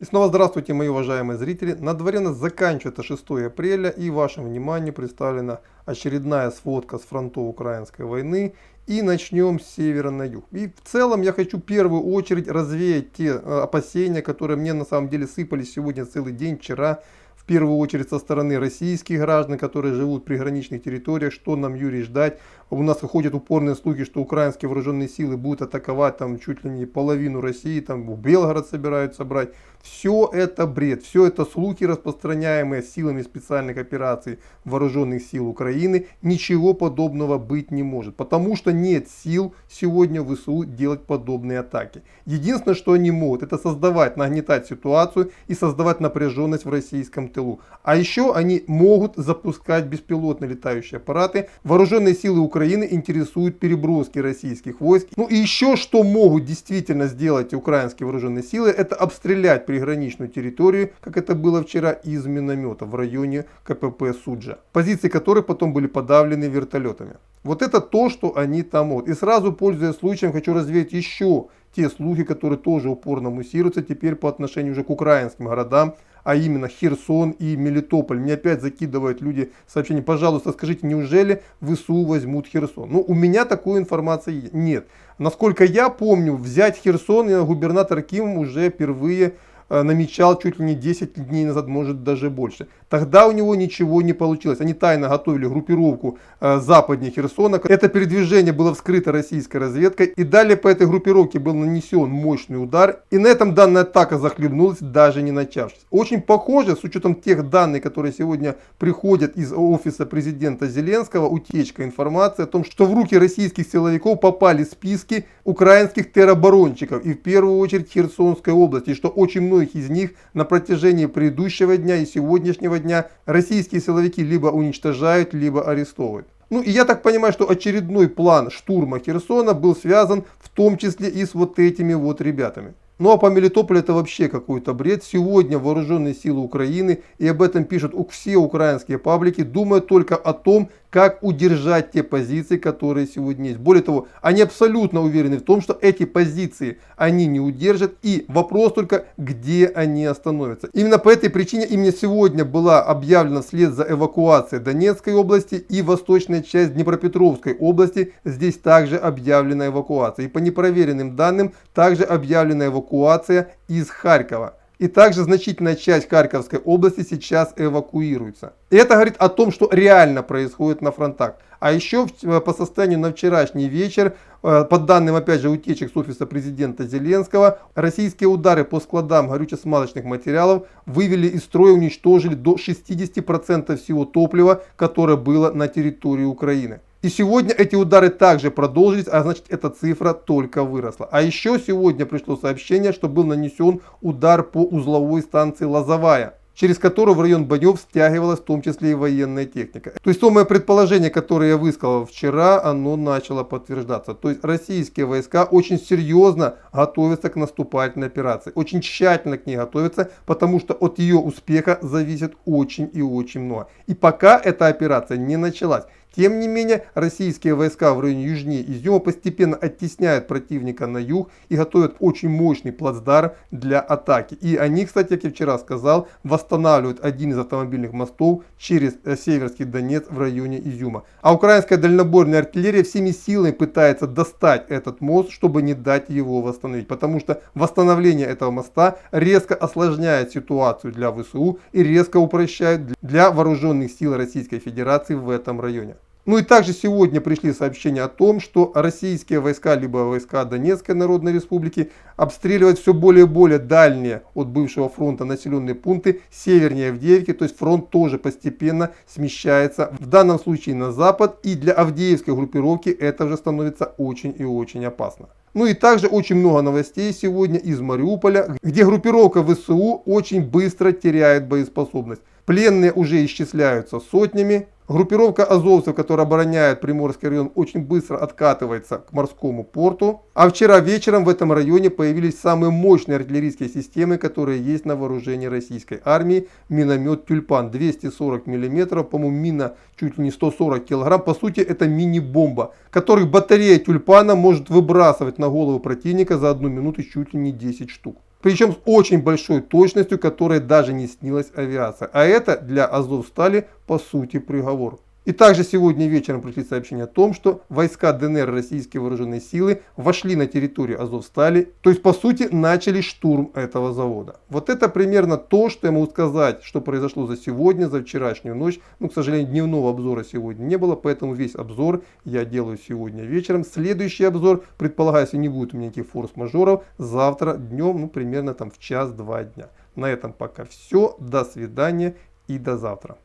И снова здравствуйте, мои уважаемые зрители. На дворе у нас заканчивается 6 апреля, и вашему вниманию представлена очередная сводка с фронтов украинской войны. И начнем с севера на юг. И в целом я хочу в первую очередь развеять те опасения, которые мне на самом деле сыпались сегодня целый день, вчера. В первую очередь со стороны российских граждан, которые живут в приграничных территориях, что нам, Юрий, ждать. У нас ходят упорные слухи, что украинские вооруженные силы будут атаковать там чуть ли не половину России, там Белгород собираются брать. Все это бред, все это слухи, распространяемые силами специальных операций вооруженных сил Украины. Ничего подобного быть не может, потому что нет сил сегодня в ВСУ делать подобные атаки. Единственное, что они могут, это создавать, нагнетать ситуацию и создавать напряженность в российском тылу. А еще они могут запускать беспилотные летающие аппараты. Вооруженные силы Украины интересуют переброски российских войск. Ну и еще что могут действительно сделать украинские вооруженные силы, это обстрелять приграничную территорию, как это было вчера, из миномета в районе КПП Суджа, позиции которых потом были подавлены вертолетами. Вот это то, что они там могут. И сразу, пользуясь случаем, хочу развеять еще те слухи, которые тоже упорно муссируются теперь по отношению уже к украинским городам, а именно Херсон и Мелитополь. Мне опять закидывают люди сообщения: пожалуйста, скажите, неужели ВСУ возьмут Херсон? Ну, у меня такой информации нет. Насколько я помню, взять Херсон губернатор Ким уже впервые намечал чуть ли не 10 дней назад, может даже больше. Тогда у него ничего не получилось. Они тайно готовили группировку западнее Херсона. Это передвижение было вскрыто российской разведкой. И далее по этой группировке был нанесен мощный удар. И на этом данная атака захлебнулась, даже не начавшись. Очень похоже, с учетом тех данных, которые сегодня приходят из офиса президента Зеленского, утечка информации о том, что в руки российских силовиков попали списки украинских тероборонщиков. И в первую очередь Херсонской области. Что очень многих из них на протяжении предыдущего дня и сегодняшнего дня российские силовики либо уничтожают, либо арестовывают. Ну и я так понимаю, что очередной план штурма Херсона был связан в том числе и с вот этими вот ребятами. Ну а по Мелитополю это вообще какой-то бред. Сегодня вооруженные силы Украины, и об этом пишут все украинские паблики, думают только о том, как удержать те позиции, которые сегодня есть. Более того, они абсолютно уверены в том, что эти позиции они не удержат. И вопрос только, где они остановятся. Именно по этой причине именно сегодня была объявлена вслед за эвакуацией Донецкой области и восточная часть Днепропетровской области. Здесь также объявлена эвакуация. И по непроверенным данным также объявлена эвакуация из Харькова. И также значительная часть Харьковской области сейчас эвакуируется. И это говорит о том, что реально происходит на фронтах. А еще по состоянию на вчерашний вечер, по данным опять же утечек с офиса президента Зеленского, российские удары по складам горюче-смазочных материалов вывели из строя, уничтожили до 60% всего топлива, которое было на территории Украины. И сегодня эти удары также продолжились, а значит эта цифра только выросла. А еще сегодня пришло сообщение, что был нанесен удар по узловой станции Лозовая, через которую в район боев стягивалась в том числе и военная техника. То есть то мое предположение, которое я высказал вчера, оно начало подтверждаться. То есть российские войска очень серьезно готовятся к наступательной операции. Очень тщательно к ней готовятся, потому что от ее успеха зависит очень и очень много. И пока эта операция не началась. Тем не менее, российские войска в районе южнее Изюма постепенно оттесняют противника на юг и готовят очень мощный плацдарм для атаки. И они, кстати, как я вчера сказал, восстанавливают один из автомобильных мостов через Северский Донец в районе Изюма. А украинская дальнобойная артиллерия всеми силами пытается достать этот мост, чтобы не дать его восстановить. Потому что восстановление этого моста резко осложняет ситуацию для ВСУ и резко упрощает для вооруженных сил Российской Федерации в этом районе. Ну и также сегодня пришли сообщения о том, что российские войска, либо войска Донецкой Народной Республики, обстреливают все более и более дальние от бывшего фронта населенные пункты севернее Авдеевки. То есть фронт тоже постепенно смещается в данном случае на запад. И для авдеевской группировки это уже становится очень и очень опасно. Ну и также очень много новостей сегодня из Мариуполя, где группировка ВСУ очень быстро теряет боеспособность. Пленные уже исчисляются сотнями. Группировка азовцев, которая обороняет Приморский район, очень быстро откатывается к морскому порту. А вчера вечером в этом районе появились самые мощные артиллерийские системы, которые есть на вооружении российской армии. Миномет Тюльпан 240 мм, по-моему, мина чуть ли не 140 кг. По сути, это мини-бомба, которую батарея Тюльпана может выбрасывать на голову противника за 1 минуту чуть ли не 10 штук. причем с очень большой точностью, которой даже не снилась авиация. А это для Азовстали по сути приговор. И также сегодня вечером пришли сообщения о том, что войска ДНР, российские вооруженные силы, вошли на территорию Азовстали, то есть по сути начали штурм этого завода. Вот это примерно то, что я могу сказать, что произошло за сегодня, за вчерашнюю ночь. Ну, к сожалению, дневного обзора сегодня не было, поэтому весь обзор я делаю сегодня вечером. Следующий обзор, предполагаю, если не будет у меня никаких форс-мажоров, завтра днем, ну примерно там в час-два дня. На этом пока все. До свидания и до завтра.